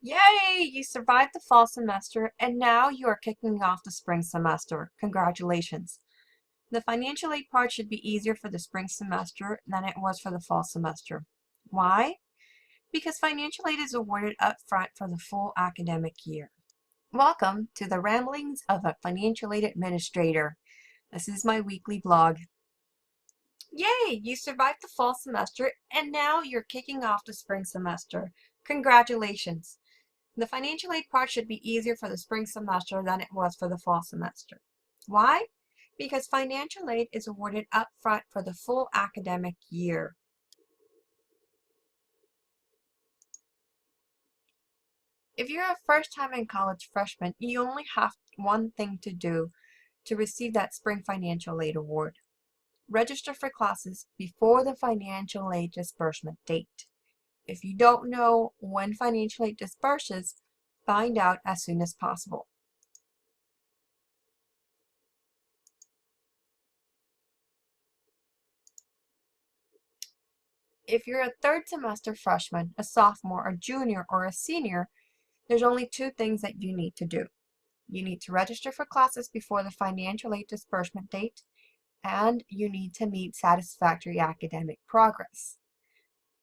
Yay! You survived the fall semester and now you are kicking off the spring semester. Congratulations. The financial aid part should be easier for the spring semester than it was for the fall semester. Why? Because financial aid is awarded up front for the full academic year. Welcome to the Ramblings of a Financial Aid Administrator. This is my weekly blog. Yay! You survived the fall semester and now you're kicking off the spring semester. Congratulations. The financial aid part should be easier for the spring semester than it was for the fall semester. Why? Because financial aid is awarded up front for the full academic year. If you're a first-time in college freshman, you only have one thing to do to receive that spring financial aid award. Register for classes before the financial aid disbursement date. If you don't know when financial aid disperses, find out as soon as possible. If you're a third semester freshman, a sophomore, a junior, or a senior, there's only two things that you need to do. You need to register for classes before the financial aid disbursement date, and you need to meet satisfactory academic progress.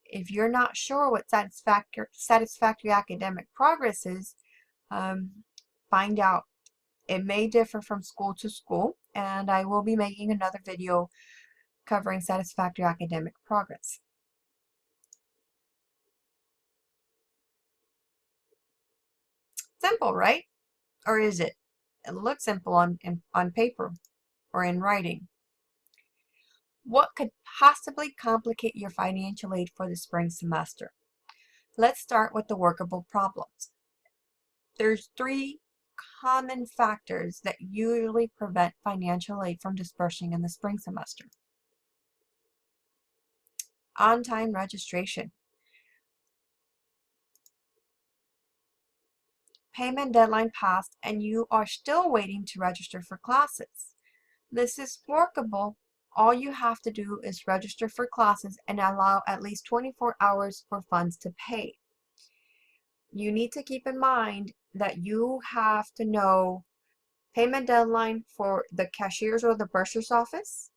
If you're not sure what satisfactory academic progress is, find out. It may differ from school to school, and I will be making another video covering satisfactory academic progress. Simple, right? Or is it? It looks simple on paper or in writing. What could possibly complicate your financial aid for the spring semester? Let's start with the workable problems. There's three common factors that usually prevent financial aid from dispersing in the spring semester. On-time registration. Payment deadline passed and you are still waiting to register for classes. This is workable. All you have to do is register for classes and allow at least 24 hours for funds to pay. You need to keep in mind that you have to know payment deadline for the cashier's or the bursar's office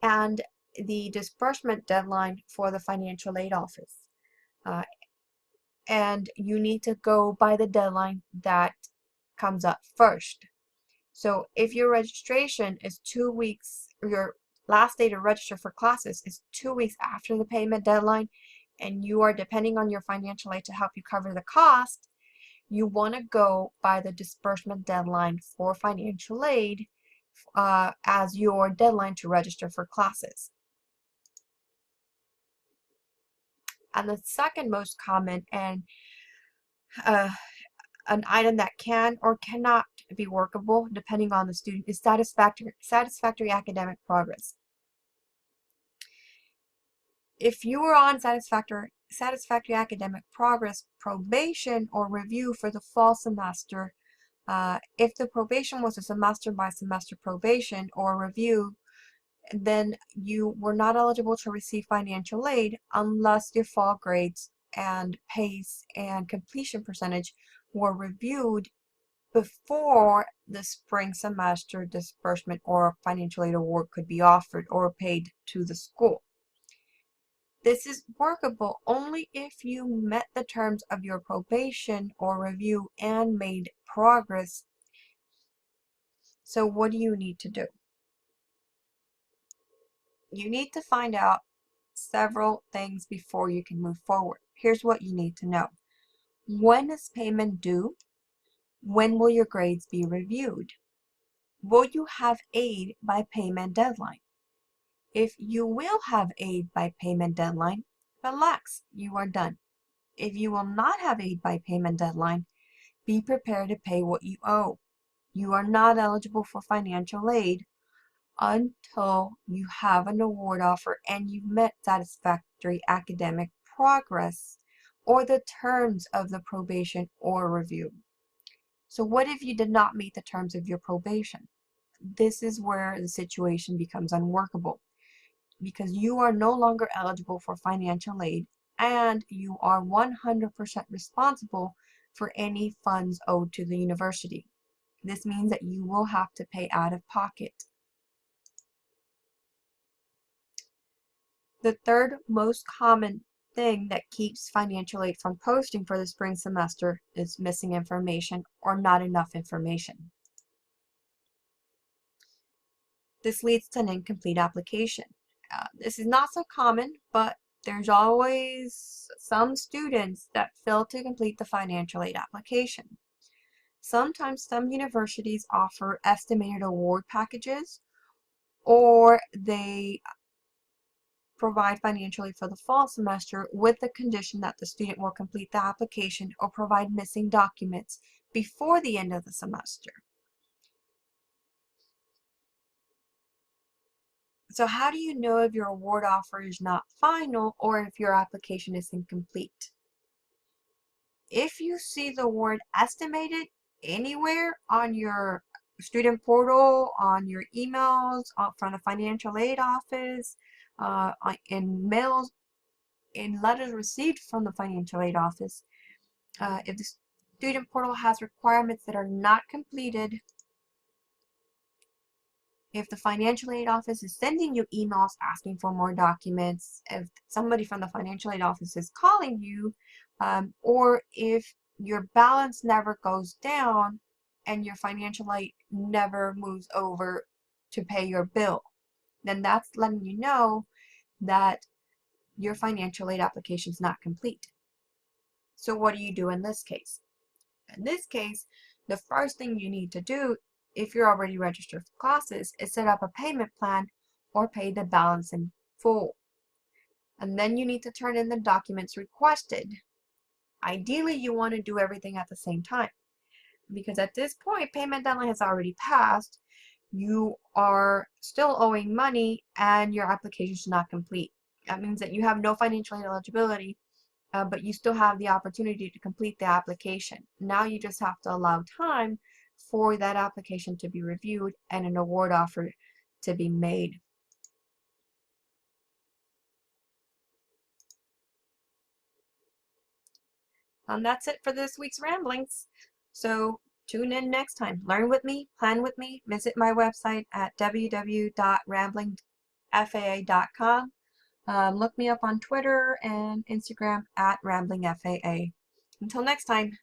and the disbursement deadline for the financial aid office. And you need to go by the deadline that comes up first. So if your registration is 2 weeks, or your last day to register for classes is 2 weeks after the payment deadline, and you are depending on your financial aid to help you cover the cost, you want to go by the disbursement deadline for financial aid as your deadline to register for classes. And the second most common and an item that can or cannot be workable depending on the student is satisfactory academic progress. If you were on satisfactory academic progress probation or review for the fall semester, if the probation was a semester by semester probation or review, then you were not eligible to receive financial aid unless your fall grades and pace and completion percentage were reviewed before the spring semester disbursement or financial aid award could be offered or paid to the school. This is workable only if you met the terms of your probation or review and made progress. So what do you need to do? You need to find out several things before you can move forward. Here's what you need to know. When is payment due? When will your grades be reviewed? Will you have aid by payment deadline? If you will have aid by payment deadline, relax, you are done. If you will not have aid by payment deadline, be prepared to pay what you owe. You are not eligible for financial aid until you have an award offer and you've met satisfactory academic progress or the terms of the probation or review. So what if you did not meet the terms of your probation? This is where the situation becomes unworkable because you are no longer eligible for financial aid and you are 100% responsible for any funds owed to the university. This means that you will have to pay out of pocket. The third most common thing that keeps financial aid from posting for the spring semester is missing information or not enough information. This leads to an incomplete application. This is not so common, but there's always some students that fail to complete the financial aid application. Sometimes some universities offer estimated award packages, or they provide financial aid for the fall semester with the condition that the student will complete the application or provide missing documents before the end of the semester. So how do you know if your award offer is not final or if your application is incomplete? If you see the word estimated anywhere on your student portal, on your emails, from the financial aid office, in mails, in letters received from the financial aid office, if the student portal has requirements that are not completed, if the financial aid office is sending you emails asking for more documents, if somebody from the financial aid office is calling you, or if your balance never goes down and your financial aid never moves over to pay your bill, then that's letting you know that your financial aid application is not complete. So what do you do in this case? In this case, the first thing you need to do, if you're already registered for classes, is set up a payment plan or pay the balance in full. And then you need to turn in the documents requested. Ideally, you want to do everything at the same time, because at this point, payment deadline has already passed. You are still owing money and your application is not complete. That means that you have no financial aid eligibility, but you still have the opportunity to complete the application. Now you just have to allow time for that application to be reviewed and an award offer to be made. And that's it for this week's ramblings. So tune in next time. Learn with me, plan with me. Visit my website at www.ramblingfaa.com. Look me up on Twitter and Instagram at ramblingfaa. Until next time.